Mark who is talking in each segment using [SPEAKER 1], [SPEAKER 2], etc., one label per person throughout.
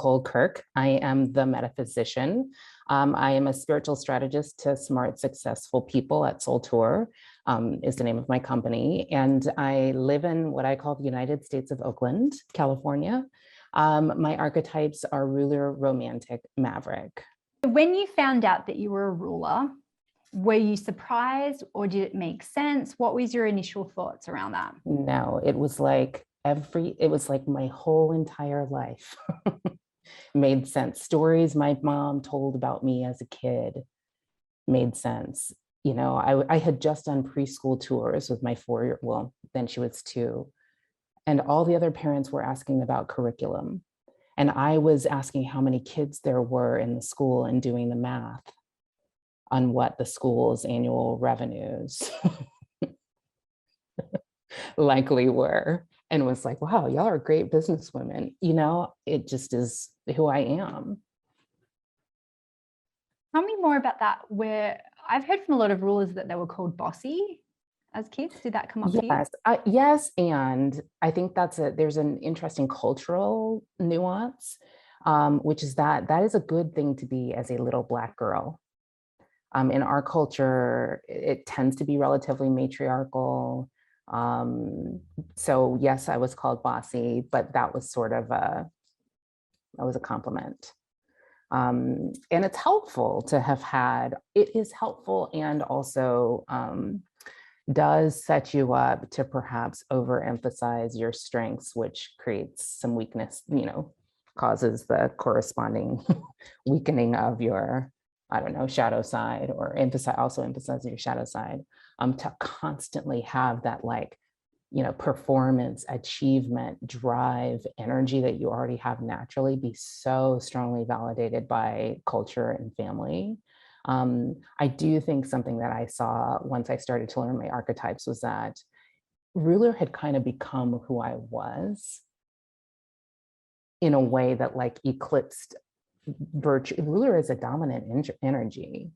[SPEAKER 1] Nicole Kirk. I am the metaphysician. I am a spiritual strategist to smart, successful people at Soul Tour, is the name of my company. And I live in what I call the United States of Oakland, California. My archetypes are ruler, romantic, maverick.
[SPEAKER 2] When you found out that you were a ruler, were you surprised or did it make sense? What was your initial thoughts around that?
[SPEAKER 1] No, it was like my whole entire life made sense. Stories my mom told about me as a kid made sense. You know, I had just done preschool tours with my 4-year-old, well, then she was 2. And all the other parents were asking about curriculum. And I was asking how many kids there were in the school and doing the math on what the school's annual revenues likely were. And was like, wow, y'all are great businesswomen. You know, it just is who I am.
[SPEAKER 2] Tell me more about that, where I've heard from a lot of rulers that they were called bossy as kids. Did that come up for you?
[SPEAKER 1] Yes, and I think there's an interesting cultural nuance, which is that is a good thing to be as a little Black girl. In our culture, it tends to be relatively matriarchal. So yes, I was called bossy, but that was sort of a compliment. And it's helpful to have had, it is helpful and also does set you up to perhaps overemphasize your strengths, which creates some weakness, you know, causes the corresponding weakening of your, I don't know, shadow side, or also emphasize your shadow side, to constantly have that, like, you know, performance, achievement, drive, energy that you already have naturally be so strongly validated by culture and family. I do think something that I saw once I started to learn my archetypes was that ruler had kind of become who I was in a way that like eclipsed virtue. Ruler is a dominant energy.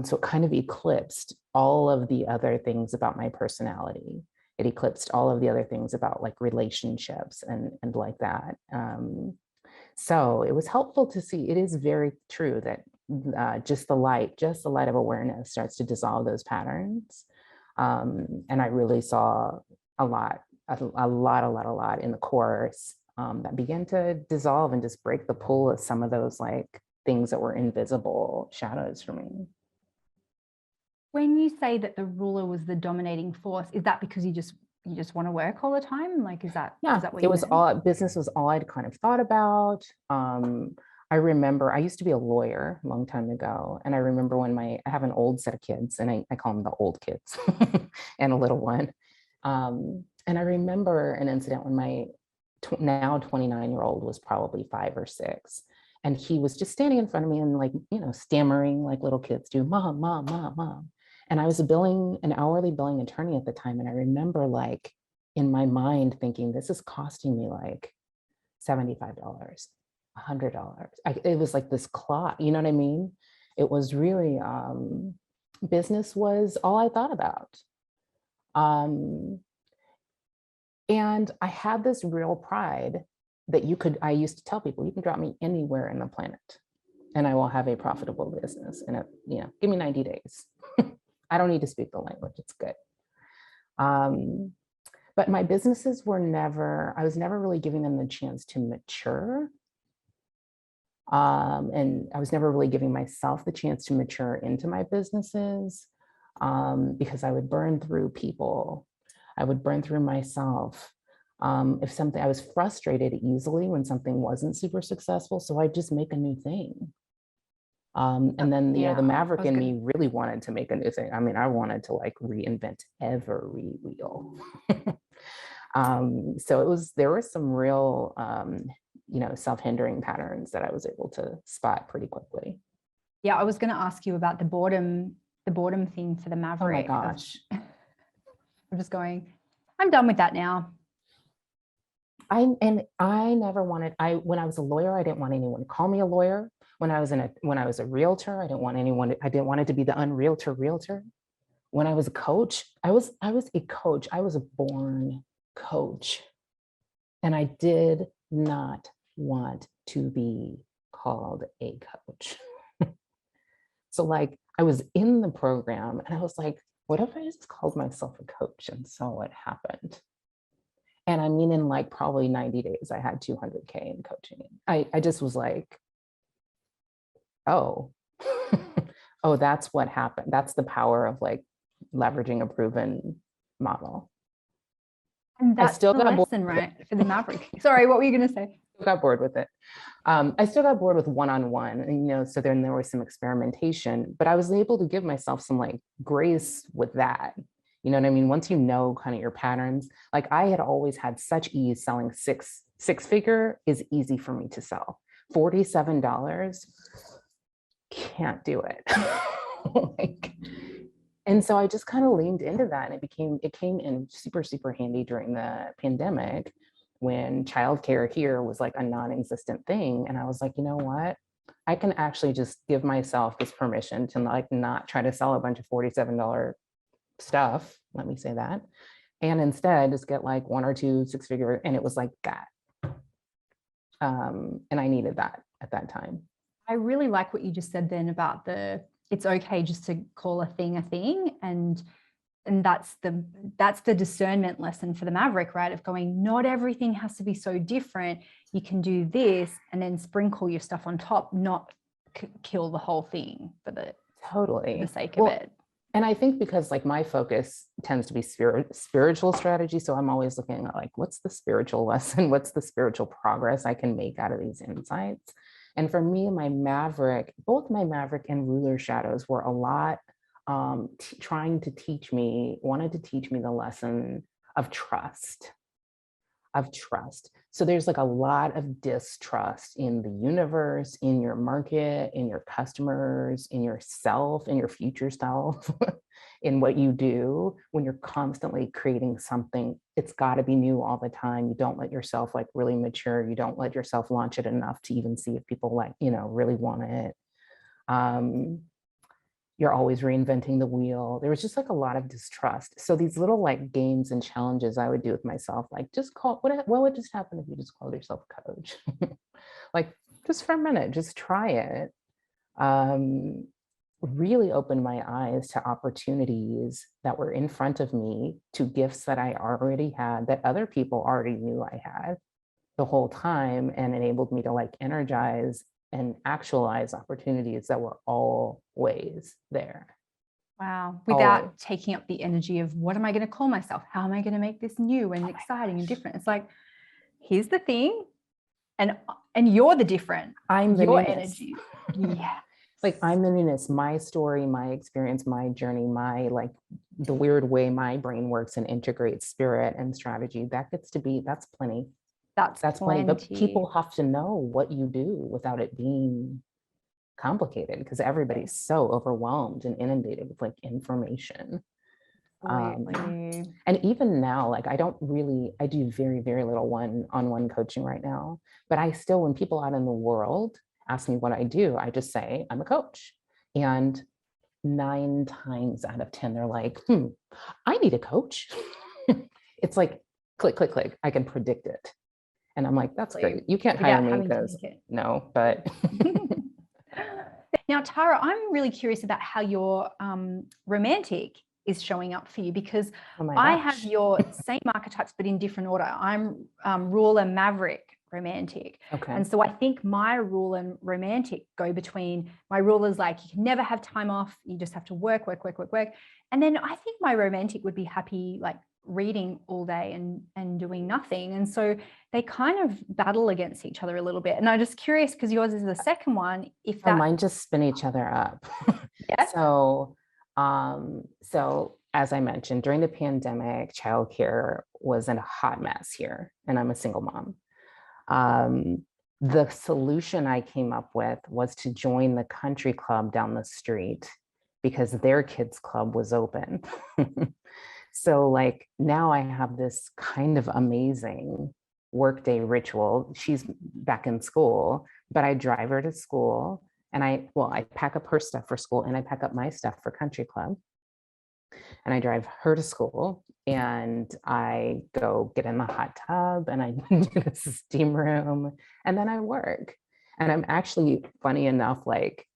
[SPEAKER 1] So it kind of eclipsed all of the other things about my personality. It eclipsed all of the other things about like relationships and like that. So it was helpful to see. It is very true that just the light of awareness starts to dissolve those patterns. And I really saw a lot in the course that began to dissolve and just break the pull of some of those like things that were invisible shadows for me.
[SPEAKER 2] When you say that the ruler was the dominating force, is that because you just want to work all the time? Like, is that what
[SPEAKER 1] it was all, business was all I'd kind of thought about. I remember I used to be a lawyer a long time ago. And I remember when I have an old set of kids, and I call them the old kids and a little one. And I remember an incident when my now 29-year-old was probably 5 or 6. And he was just standing in front of me and like, you know, stammering like little kids do, mom, mom, mom, mom. And I was an hourly billing attorney at the time. And I remember like in my mind thinking, this is costing me like $75, $100. It was like this clock, you know what I mean? It was really, business was all I thought about. And I had this real pride that I used to tell people, you can drop me anywhere in the planet and I will have a profitable business. And you know, give me 90 days. I don't need to speak the language, it's good. But my businesses were I was never really giving them the chance to mature. And I was never really giving myself the chance to mature into my businesses, because I would burn through people. I would burn through myself. If I was frustrated easily when something wasn't super successful, so I'd just make a new thing. And then, you know, the maverick in me really wanted to make a new thing. I mean, I wanted to like reinvent every wheel. So there were some real, you know, self-hindering patterns that I was able to spot pretty quickly.
[SPEAKER 2] Yeah, I was going to ask you about the boredom thing for the maverick.
[SPEAKER 1] Oh my gosh.
[SPEAKER 2] I'm just going, I'm done with that now.
[SPEAKER 1] I never wanted, when I was a lawyer, I didn't want anyone to call me a lawyer. When I was a realtor, I didn't want it to be the unrealtor realtor. When I was a coach, I was a coach. I was a born coach. And I did not want to be called a coach. So like I was in the program and I was like, what if I just called myself a coach and saw what happened? And I mean, in like probably 90 days, I had 200K in coaching. I just was like, oh, oh, that's what happened. That's the power of like leveraging a proven model.
[SPEAKER 2] And
[SPEAKER 1] I
[SPEAKER 2] that's
[SPEAKER 1] still
[SPEAKER 2] the
[SPEAKER 1] got bored.
[SPEAKER 2] lesson, right? For the Maverick. Sorry, what were you going to say?
[SPEAKER 1] Got bored with it. I still got bored with one-on-one, and so then there was some experimentation, but I was able to give myself some like grace with that. You know what I mean? Once you know kind of your patterns, like I had always had such ease selling six figure is easy for me to sell. $47, can't do it. Like, and so I just kind of leaned into that, and it came in super, super handy during the pandemic when childcare here was like a non-existent thing. And I was like, you know what? I can actually just give myself this permission to like not try to sell a bunch of $47 stuff, let me say that, and instead just get like 1 or 2 6-figure, and it was like that. And I needed that at that time.
[SPEAKER 2] I really like what you just said then about it's okay just to call a thing, and that's the discernment lesson for the Maverick, right? Of going, not everything has to be so different. You can do this and then sprinkle your stuff on top, not kill the whole thing for the sake of it.
[SPEAKER 1] And I think because like my focus tends to be spiritual strategy. So I'm always looking at like, what's the spiritual lesson? What's the spiritual progress I can make out of these insights? And for me, my Maverick, both my Maverick and ruler shadows were a lot wanted to teach me the lesson of trust. So there's like a lot of distrust in the universe, in your market, in your customers, in yourself, in your future self, in what you do when you're constantly creating something. It's got to be new all the time. You don't let yourself like really mature. You don't let yourself launch it enough to even see if people like, really want it. You're always reinventing the wheel. There was just like a lot of distrust. So these little like games and challenges I would do with myself, like just what would just happen if you just called yourself a coach? Like just for a minute, just try it. Really opened my eyes to opportunities that were in front of me, to gifts that I already had, that other people already knew I had the whole time, and enabled me to like energize and actualize opportunities that were always there.
[SPEAKER 2] Wow. Without taking up the energy of what am I going to call myself? How am I going to make this new and exciting and different? It's like, here's the thing. And you're the different.
[SPEAKER 1] I'm the
[SPEAKER 2] your
[SPEAKER 1] newness.
[SPEAKER 2] Energy. Yeah.
[SPEAKER 1] Like I'm the newness, my story, my experience, my journey, my like the weird way my brain works and integrates spirit and strategy. That's plenty. That's plenty. But people have to know what you do without it being complicated, because everybody's so overwhelmed and inundated with like information. And even now, like I do very, very little one-on-one coaching right now, but I still, when people out in the world ask me what I do, I just say, I'm a coach. And 9 times out of 10, they're like, I need a coach. It's like, click, click, click. I can predict it. And I'm like, that's great. You can't hire me because no, but.
[SPEAKER 2] Now, Tara, I'm really curious about how your romantic is showing up for you, because I have your same archetypes, but in different order. I'm ruler, Maverick, romantic.
[SPEAKER 1] Okay.
[SPEAKER 2] And so I think my rule and romantic go between, my rule is like, you can never have time off. You just have to work. And then I think my romantic would be happy, like reading all day and doing nothing. And so they kind of battle against each other a little bit. And I'm just curious, because yours is the second one, if that
[SPEAKER 1] mine just spin each other up.
[SPEAKER 2] Yeah.
[SPEAKER 1] So as I mentioned, during the pandemic, childcare was in a hot mess here, and I'm a single mom. The solution I came up with was to join the country club down the street, because their kids club was open. So like now I have this kind of amazing workday ritual. She's back in school, but I drive her to school, and I pack up her stuff for school, and I pack up my stuff for country club. and I drive her to school, and I go get in the hot tub and I do the steam room, and then I work. And I'm actually, funny enough, like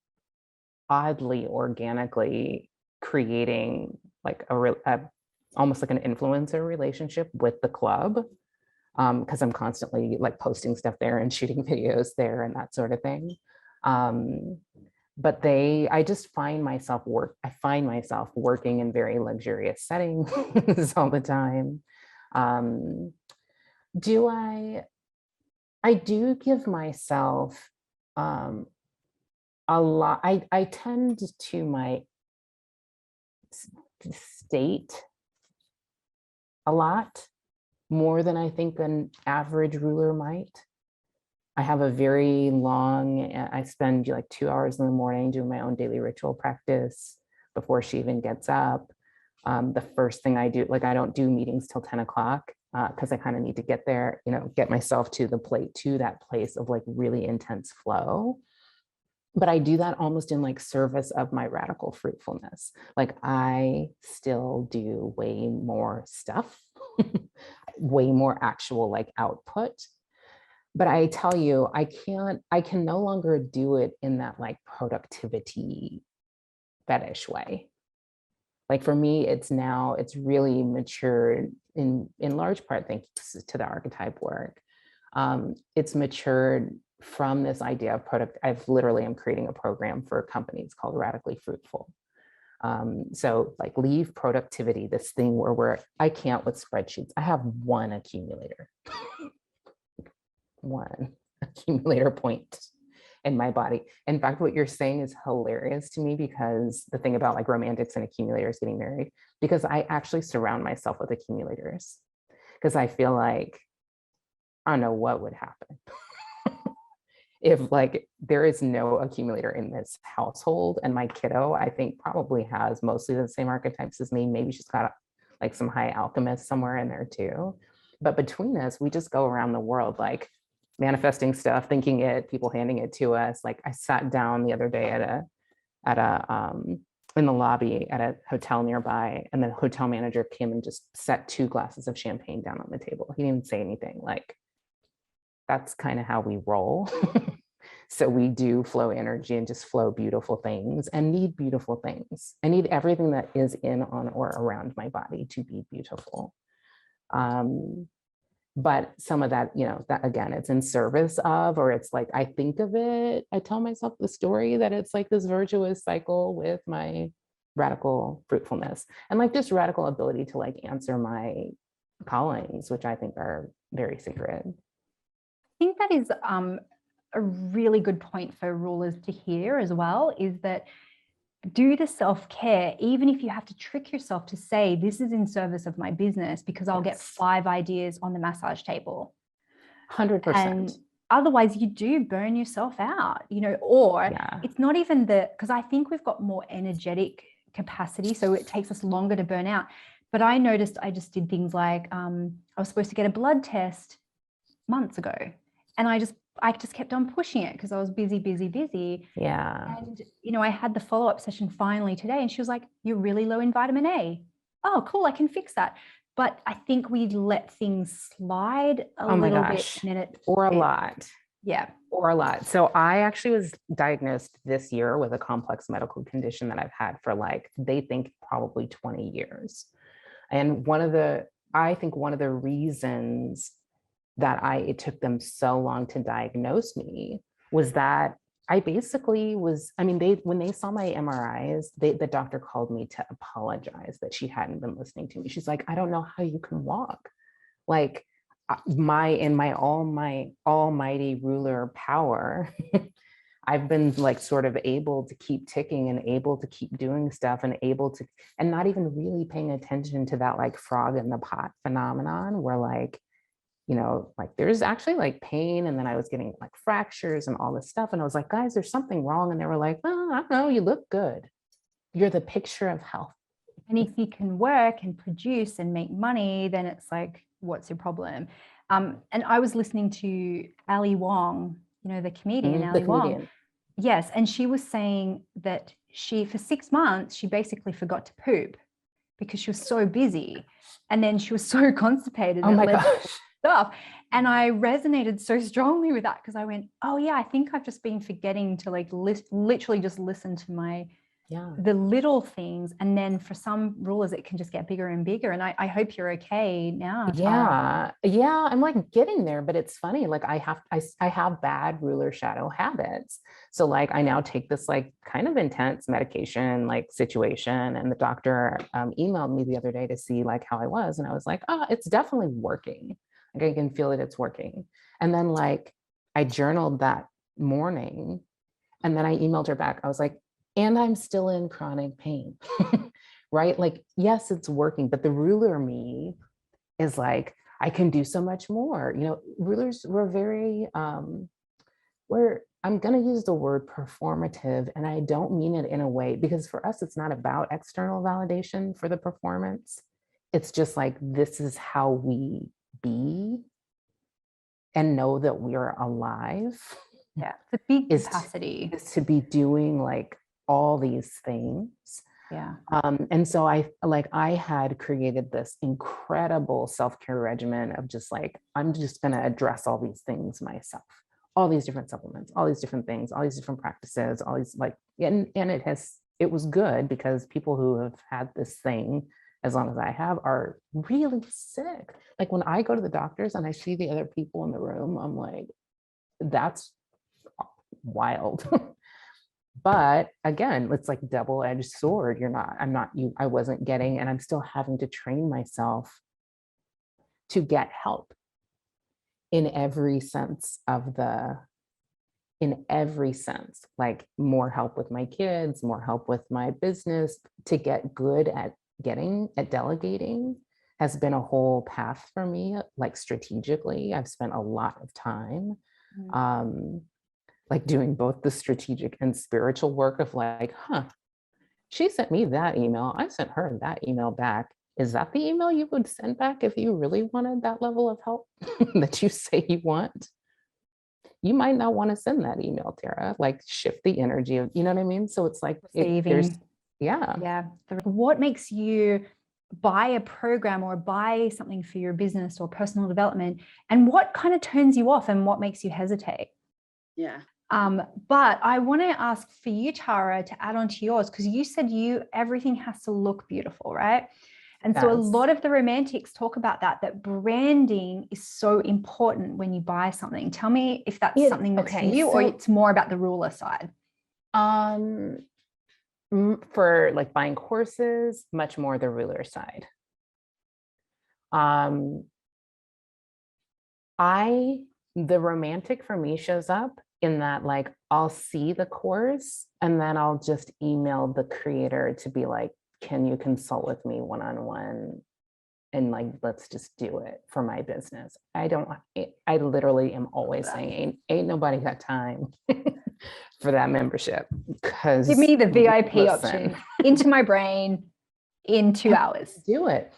[SPEAKER 1] oddly organically creating like almost like an influencer relationship with the club, because I'm constantly like posting stuff there and shooting videos there and that sort of thing. But I just find myself I find myself working in very luxurious settings all the time. Do I do give myself a lot. I tend to my state a lot more than I think an average ruler might. I have a very long, I spend like 2 hours in the morning doing my own daily ritual practice before she even gets up. The first thing I do, like I don't do meetings till 10 o'clock because I kind of need to get there, get myself to that place of like really intense flow. But I do that almost in like service of my radical fruitfulness. Like I still do way more stuff, way more actual like output. But I tell you, I can no longer do it in that like productivity fetish way. Like for me, it's really matured in large part thanks to the archetype work. It's matured from this idea of I'm creating a program for companies called Radically Fruitful. So like leave productivity, this thing where I can't with spreadsheets. I have one accumulator point in my body. In fact, what you're saying is hilarious to me, because the thing about like romantics and accumulators getting married, because I actually surround myself with accumulators, because I feel like I don't know what would happen if like there is no accumulator in this household, and my kiddo, I think, probably has mostly the same archetypes as me. Maybe she's got like some high alchemist somewhere in there too. But between us, we just go around the world like manifesting stuff, thinking it, people handing it to us. Like I sat down the other day in the lobby at a hotel nearby, and the hotel manager came and just set 2 glasses of champagne down on the table. He didn't say anything. Like that's kind of how we roll. So we do flow energy and just flow beautiful things, and need beautiful things. I need everything that is in, on, or around my body to be beautiful. But some of that, that again, it's in service of, or it's like, I think of it, I tell myself the story that it's like this virtuous cycle with my radical fruitfulness and like this radical ability to like answer my callings, which I think are very sacred.
[SPEAKER 2] I think that is a really good point for rulers to hear as well, is that do the self-care, even if you have to trick yourself to say, this is in service of my business, because I'll get 5 ideas on the massage table.
[SPEAKER 1] 100%.
[SPEAKER 2] And otherwise you do burn yourself out, or it's not even because I think we've got more energetic capacity, so it takes us longer to burn out. But I noticed I just did things like, I was supposed to get a blood test months ago, and I just kept on pushing it because I was busy.
[SPEAKER 1] Yeah.
[SPEAKER 2] And, I had the follow-up session finally today, and she was like, you're really low in vitamin A. Oh, cool. I can fix that. But I think we let things slide a little bit.
[SPEAKER 1] Or a lot.
[SPEAKER 2] Yeah.
[SPEAKER 1] Or a lot. So I actually was diagnosed this year with a complex medical condition that I've had for like, they think probably 20 years. And I think one of the reasons that it took them so long to diagnose me was that I basically was, when they saw my MRIs, the doctor called me to apologize that she hadn't been listening to me. She's like, I don't know how you can walk. Like in my almighty ruler power, I've been like sort of able to keep ticking and able to keep doing stuff and not even really paying attention to that like frog in the pot phenomenon where like, like there's actually like pain, and then I was getting like fractures and all this stuff, and I was like, guys, there's something wrong, and they were like, oh, I don't know, you look good, you're the picture of health.
[SPEAKER 2] And if you can work and produce and make money, then it's like, what's your problem? And I was listening to Ali Wong, the comedian Ali Wong. Yes, and she was saying that for 6 months she basically forgot to poop, because she was so busy. And then she was so constipated.
[SPEAKER 1] Oh my gosh.
[SPEAKER 2] Stuff. And I resonated so strongly with that, because I went, oh yeah, I think I've just been forgetting to like literally just listen to the little things. And then for some rulers, it can just get bigger and bigger. And I hope you're okay now, Tara.
[SPEAKER 1] Yeah, I'm like getting there, but it's funny. Like I have bad ruler shadow habits. So like I now take this like kind of intense medication like situation, and the doctor emailed me the other day to see like how I was, and I was like, oh, it's definitely working. Like I can feel that it's working. And then like I journaled that morning, and then I emailed her back. I was like, and I'm still in chronic pain, right? Like, yes, it's working, but the ruler me is like, I can do so much more. You know, rulers were very, I'm going to use the word performative, and I don't mean it in a way, because for us, it's not about external validation for the performance. It's just like, this is how we be and know that we are alive.
[SPEAKER 2] Yeah, it's a big capacity.
[SPEAKER 1] Is to be doing like all these things.
[SPEAKER 2] Yeah.
[SPEAKER 1] And so I had created this incredible self-care regimen of just like, I'm just going to address all these things myself, all these different supplements, all these different things, all these different practices, all these like, and it was good, because people who have had this thing as long as I have are really sick. Like when I go to the doctors and I see the other people in the room, I'm like, that's wild. But again, it's like double-edged sword. I wasn't getting, and I'm still having to train myself to get help in every sense, like more help with my kids, more help with my business. To get good at delegating has been a whole path for me. Like strategically, I've spent a lot of time like doing both the strategic and spiritual work of like, she sent me that email, I sent her that email back. Is that the email you would send back if you really wanted that level of help that you say you want? You might not want to send that email, Tara. Like shift the energy of, you know what I mean? So it's like,
[SPEAKER 2] What makes you buy a program or buy something for your business or personal development, and what kind of turns you off and what makes you hesitate?
[SPEAKER 3] Yeah.
[SPEAKER 2] But I want to ask for you, Tara, to add on to yours, because you said everything has to look beautiful, right? And so a lot of the romantics talk about that branding is so important when you buy something. Tell me if that's something that's for you, or it's more about the ruler side.
[SPEAKER 1] For like buying courses, much more the ruler side. The romantic for me shows up in that like I'll see the course and then I'll just email the creator to be like, can you consult with me one-on-one, and like let's just do it for my business. I literally am always saying ain't nobody got time for that membership, because
[SPEAKER 2] give me the VIP option into my brain in 2 hours.
[SPEAKER 1] Do it.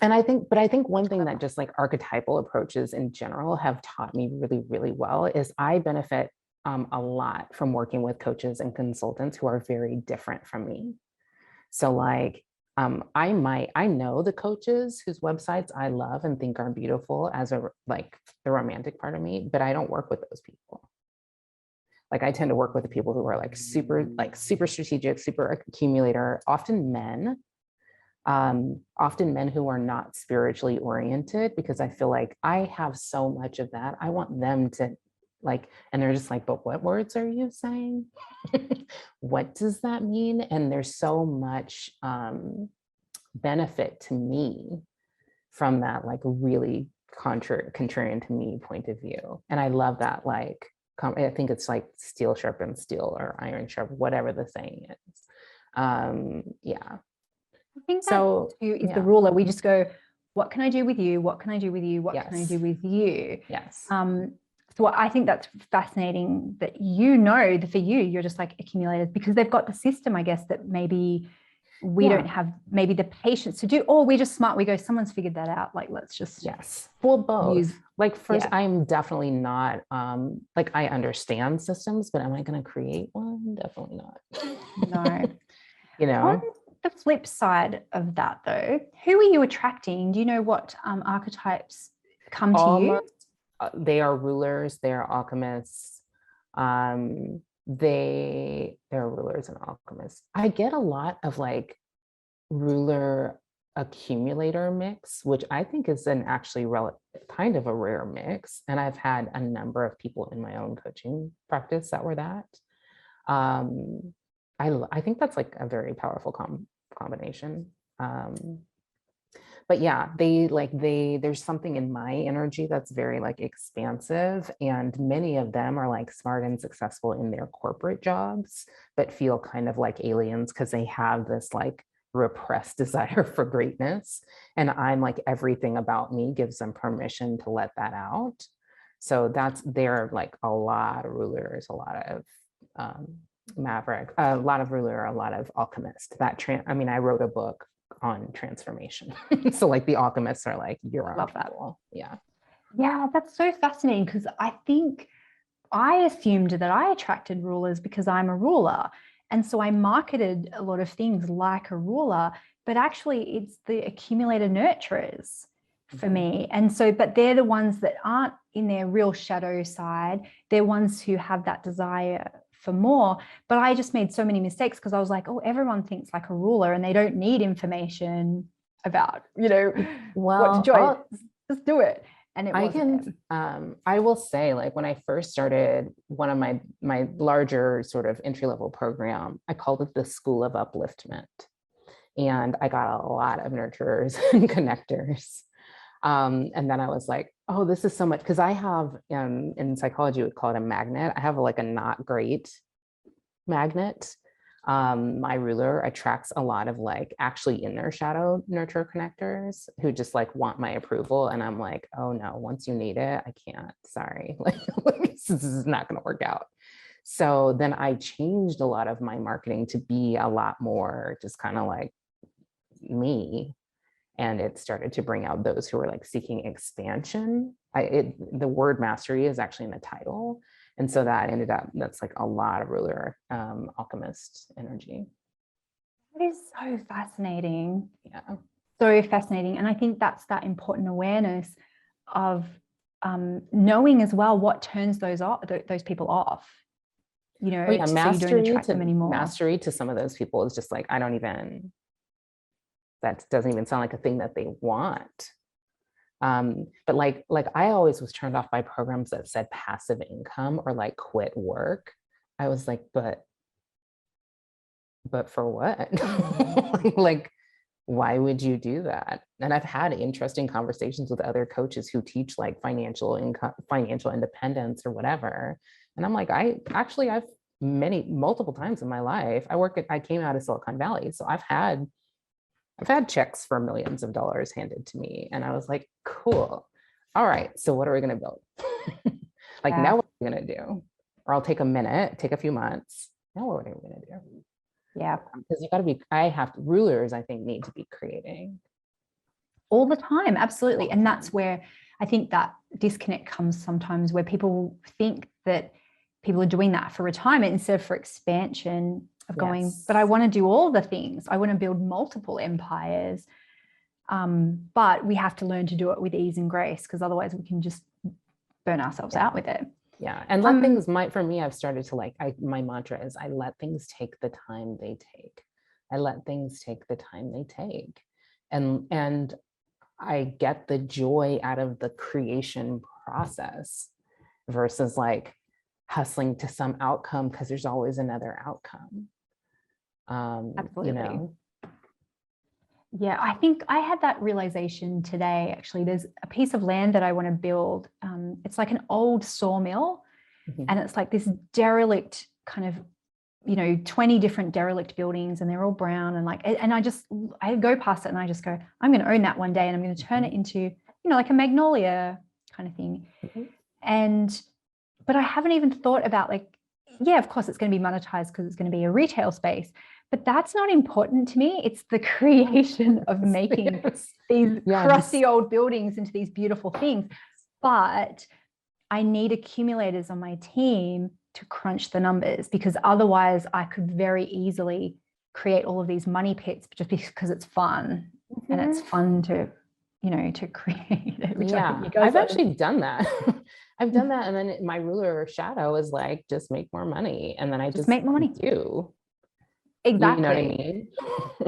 [SPEAKER 1] And I think one thing that just like archetypal approaches in general have taught me really, really well is I benefit a lot from working with coaches and consultants who are very different from me. So like, I know the coaches whose websites I love and think are beautiful as the romantic part of me, but I don't work with those people. Like I tend to work with the people who are like super strategic, super accumulator, often men who are not spiritually oriented, because I feel like I have so much of that. I want them to like, and they're just like, but what words are you saying? What does that mean? And there's so much benefit to me from that, like really contrarian to me point of view. And I love that, like, I think it's like steel sharpens steel or iron sharp, whatever the saying is. Yeah.
[SPEAKER 2] I think that is the ruler. We just go, what can I do with you? What can I do with you? What can I do with you?
[SPEAKER 1] Yes.
[SPEAKER 2] So I think that's fascinating that that for you, you're just like accumulators, because they've got the system, I guess, that maybe we don't have maybe the patience to do, or we're just smart. We go, someone's figured that out. Like, let's just
[SPEAKER 1] Well, both. Like first, I'm definitely not like I understand systems, but am I going to create one? Definitely not.
[SPEAKER 2] No.
[SPEAKER 1] You know.
[SPEAKER 2] the flip side of that though, who are you attracting? Do you know what archetypes come to you?
[SPEAKER 1] They are rulers, they are alchemists. They're rulers and alchemists. I get a lot of like ruler accumulator mix, which I think is an actually kind of a rare mix. And I've had a number of people in my own coaching practice that were that. I think that's like a very powerful combination. But yeah, there's something in my energy that's very like expansive, and many of them are like smart and successful in their corporate jobs, but feel kind of like aliens because they have this like repressed desire for greatness. And I'm like, everything about me gives them permission to let that out. So they're like a lot of rulers, a lot of maverick, a lot of ruler, a lot of alchemist. I wrote a book on transformation. So like the alchemists are like, you're on people. Yeah.
[SPEAKER 2] Yeah, that's so fascinating, because I think I assumed that I attracted rulers because I'm a ruler. And so I marketed a lot of things like a ruler, but actually it's the accumulator nurturers for me. And so, but they're the ones that aren't in their real shadow side. They're ones who have that desire for more. But I just made so many mistakes because I was like, oh, everyone thinks like a ruler and they don't need information about, what to join. Just do it. And
[SPEAKER 1] I will say, like, when I first started one of my larger sort of entry-level program, I called it the School of Upliftment. And I got a lot of nurturers and connectors. And then I was like, oh, this is so much, because I have, in psychology, we would call it a magnet. I have like a not great magnet. My ruler attracts a lot of like actually inner shadow nurture connectors who just like want my approval. And I'm like, oh no, once you need it, I can't, sorry. Like this is not going to work out. So then I changed a lot of my marketing to be a lot more just kind of like me. And it started to bring out those who are like seeking expansion. The word mastery is actually in the title. And so that's like a lot of ruler alchemist energy.
[SPEAKER 2] It is so fascinating.
[SPEAKER 1] Yeah.
[SPEAKER 2] So fascinating. And I think that's that important awareness of knowing as well what turns those people off.
[SPEAKER 1] Mastery,
[SPEAKER 2] so you don't attract them anymore.
[SPEAKER 1] Mastery to some of those people is just like, that doesn't even sound like a thing that they want. But like I always was turned off by programs that said passive income or like quit work. I was like, but for what? Like, why would you do that? And I've had interesting conversations with other coaches who teach like financial income, financial independence or whatever. And I'm like, I've multiple times in my life, I came out of Silicon Valley. So I've had checks for millions of dollars handed to me. And I was like, cool. All right. So what are we going to build? Now what are we going to do? Or I'll take a few months. Now what are we going to do?
[SPEAKER 2] Yeah.
[SPEAKER 1] Because rulers, I think, need to be creating.
[SPEAKER 2] All the time. Absolutely. And that's where I think that disconnect comes sometimes, where people think that people are doing that for retirement instead of for expansion. Of going, but I want to do all the things. I want to build multiple empires. But we have to learn to do it with ease and grace, because otherwise we can just burn ourselves out with it.
[SPEAKER 1] Yeah. And let things for me, I've started to my mantra is I let things take the time they take. I let things take the time they take. And I get the joy out of the creation process versus like hustling to some outcome, because there's always another outcome.
[SPEAKER 2] Absolutely. Yeah, I think I had that realization today. Actually, there's a piece of land that I want to build. It's like an old sawmill, and it's like this derelict kind of, 20 different derelict buildings, and they're all brown and I go past it and I just go, I'm going to own that one day, and I'm going to turn it into, like a magnolia kind of thing. But I haven't even thought about of course it's going to be monetized because it's going to be a retail space. But that's not important to me. It's the creation of making these crusty old buildings into these beautiful things. But I need accumulators on my team to crunch the numbers, because otherwise I could very easily create all of these money pits just because it's fun. And it's fun to, you know, to create it. Which
[SPEAKER 1] yeah,
[SPEAKER 2] I think you guys
[SPEAKER 1] I've actually done that. I've done that. And then my ruler shadow is like, just make more money. And then I just
[SPEAKER 2] make more money.
[SPEAKER 1] do.
[SPEAKER 2] Exactly.
[SPEAKER 1] You know what I mean?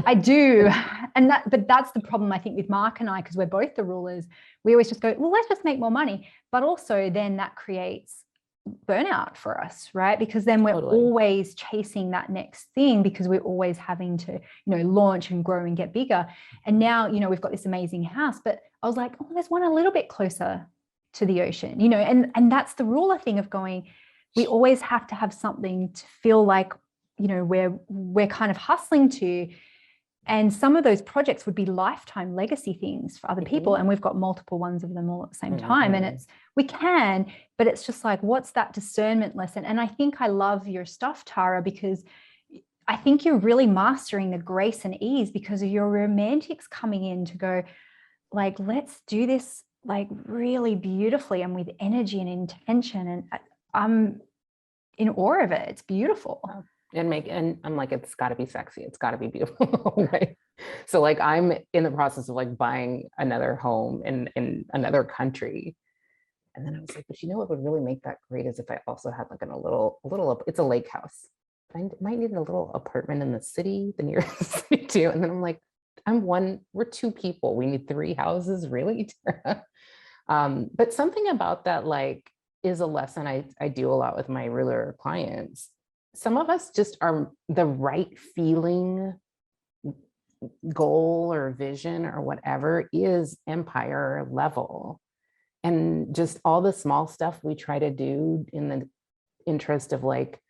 [SPEAKER 2] I do. And but that's the problem, I think, with Mark and I, because we're both the rulers. We always just go, well, let's just make more money. But also then that creates burnout for us, right? Because then we're always chasing that next thing, because we're always having to, you know, launch and grow and get bigger. And now, you know, we've got this amazing house, but I was like, oh, there's one a little bit closer to the ocean, you know, and that's the ruler thing of going, we always have to have something to feel like, you know, we're kind of hustling to. And some of those projects would be lifetime legacy things for other people. And we've got multiple ones of them all at the same time. And we can, but it's just like, what's that discernment lesson? And I think I love your stuff, Tara, because I think you're really mastering the grace and ease, because of your romantics coming in to go like, let's do this like really beautifully and with energy and intention. And I'm in awe of it. It's beautiful.
[SPEAKER 1] And I'm like, it's got to be sexy. It's got to be beautiful. Right? So like, I'm in the process of like buying another home in another country. And then I was like, but you know what would really make that great is if I also had like a little, it's a lake house. I might need a little apartment in the city, the nearest city too. And then I'm like, we're two people. We need 3 houses, really? But something about that like is a lesson I do a lot with my ruler clients. Some of us just are the right feeling goal or vision or whatever is empire level. And just all the small stuff we try to do in the interest of like,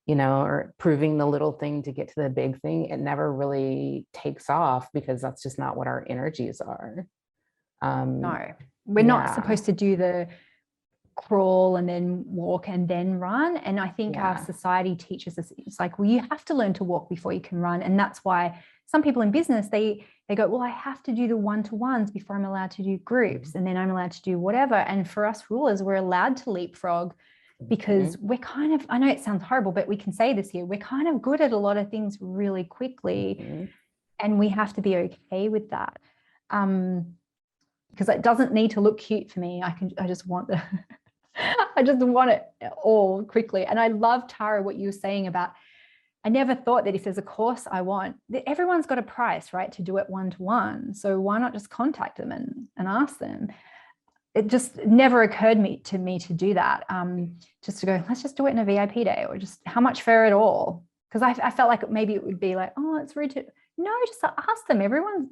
[SPEAKER 1] you know, or proving the little thing to get to the big thing, it never really takes off because that's just not what our energies are.
[SPEAKER 2] No, we're not supposed to do the crawl and then walk and then run. And I think our society teaches us, it's like, well, you have to learn to walk before you can run. And that's why some people in business, they go, well, I have to do the one-to-ones before I'm allowed to do groups. And then I'm allowed to do whatever. And for us rulers, we're allowed to leapfrog because we're kind of, I know it sounds horrible, but we can say this here, we're kind of good at a lot of things really quickly. And we have to be okay with that. Because it doesn't need to look cute for me. I just want the I just want it all quickly. And I love, Tara, what you were saying about, I never thought that if there's a course I want, everyone's got a price, right, to do it one-to-one. So why not just contact them and ask them? It just never occurred to me to do that. Just to go, let's just do it in a VIP day, or just how much for it all? Because I felt like maybe it would be like, oh, it's rude to, no, just ask them.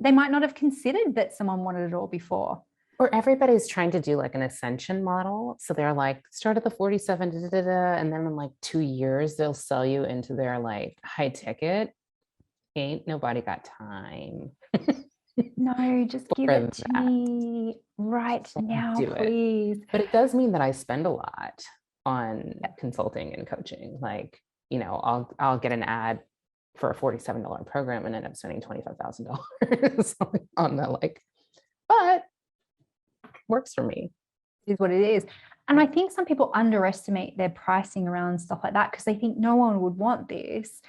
[SPEAKER 2] They might not have considered that someone wanted it all before.
[SPEAKER 1] Or everybody's trying to do like an ascension model. So they're like, start at the 47, and then in like 2 years, they'll sell you into their like high ticket. Ain't nobody got time.
[SPEAKER 2] No, just give it to me right now, please.
[SPEAKER 1] But it does mean that I spend a lot on consulting and coaching. Like, you know, I'll get an ad for a $47 program and end up spending $25,000 on the like, but works for me.
[SPEAKER 2] Is what it is. And I think some people underestimate their pricing around stuff like that because they think no one would want this.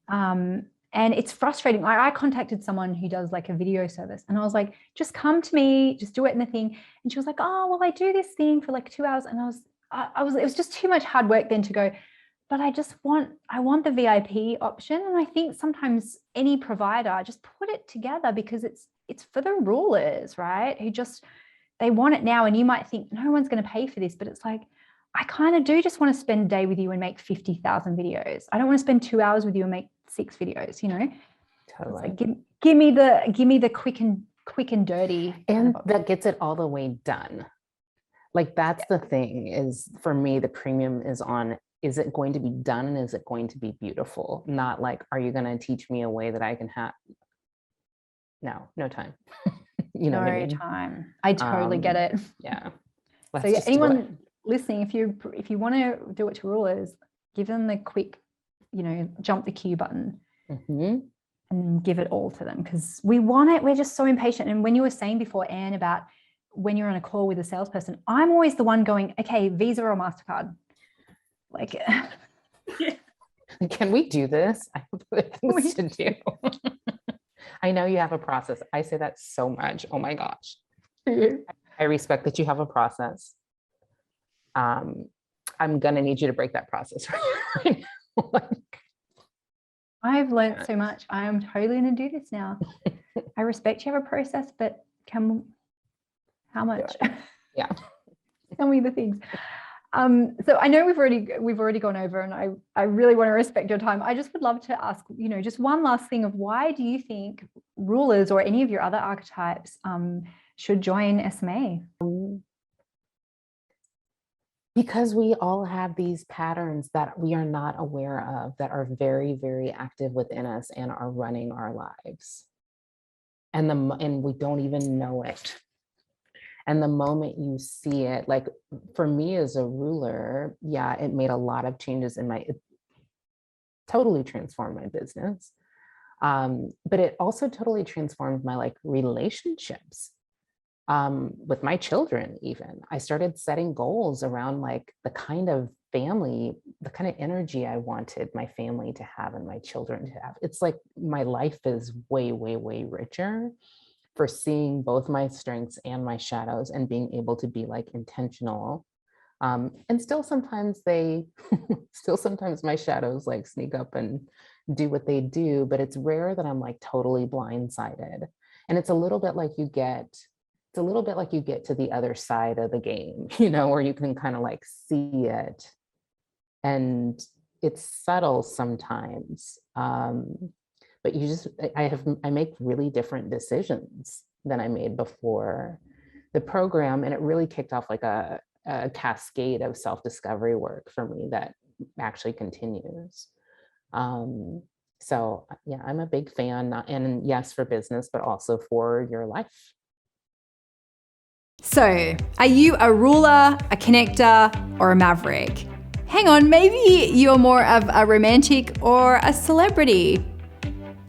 [SPEAKER 2] And it's frustrating. I contacted someone who does like a video service and I was like, just come to me, just do it in the thing. And she was like, oh, well, I do this thing for like 2 hours. And it was just too much hard work then to go, but I want the VIP option. And I think sometimes any provider, just put it together because it's for the rulers, right? Who just, they want it now. And you might think no one's going to pay for this, but it's like, I kind of do just want to spend a day with you and make 50,000 videos. I don't want to spend 2 hours with you and make 6 videos, you know?
[SPEAKER 1] Totally.
[SPEAKER 2] Like, give me the quick and dirty.
[SPEAKER 1] And that gets it all the way done. Like that's the thing is for me, the premium is on, is it going to be done? And is it going to be beautiful? Not like, are you going to teach me a way that I can have? No time. You know,
[SPEAKER 2] no time. I totally get it.
[SPEAKER 1] Yeah.
[SPEAKER 2] So yeah, anyone listening, if you want to do it to rulers, give them the quick, you know, jump the queue button and give it all to them because we want it. We're just so impatient. And when you were saying before, Anne, about when you're on a call with a salesperson, I'm always the one going, okay, Visa or MasterCard. Like,
[SPEAKER 1] Can we do this? I have other things to do. I know you have a process. I say that so much. Oh my gosh. I respect that you have a process. I'm going to need you to break that process right now.
[SPEAKER 2] I've learned so much. I am totally going to do this now. I respect you have a process, but how much?
[SPEAKER 1] Yeah.
[SPEAKER 2] Tell me the things. So I know we've already gone over, and I really want to respect your time. I just would love to ask, just one last thing of why do you think rulers or any of your other archetypes should join SMA?
[SPEAKER 1] Because we all have these patterns that we are not aware of that are very, very active within us and are running our lives. And we don't even know it. And the moment you see it, like for me as a ruler, yeah, it made a lot of changes it totally transformed my business. But it also totally transformed my relationships. With my children, even. I started setting goals around the kind of family, the kind of energy I wanted my family to have and my children to have. It's like my life is way, way, way richer for seeing both my strengths and my shadows and being able to be intentional. And still sometimes my shadows sneak up and do what they do, but it's rare that I'm totally blindsided. And it's a little bit like you get to the other side of the game, where you can kind of see it, and it's subtle sometimes. But I make really different decisions than I made before the program. And it really kicked off a cascade of self-discovery work for me that actually continues. So yeah, I'm a big fan, and yes, for business, but also for your life.
[SPEAKER 2] So, are you a ruler, a connector, or a maverick? Hang on, maybe you're more of a romantic or a celebrity.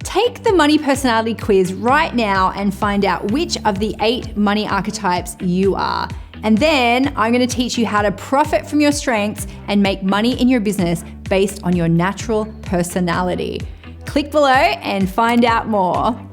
[SPEAKER 2] Take the Money Personality Quiz right now and find out which of the 8 money archetypes you are. And then I'm going to teach you how to profit from your strengths and make money in your business based on your natural personality. Click below and find out more.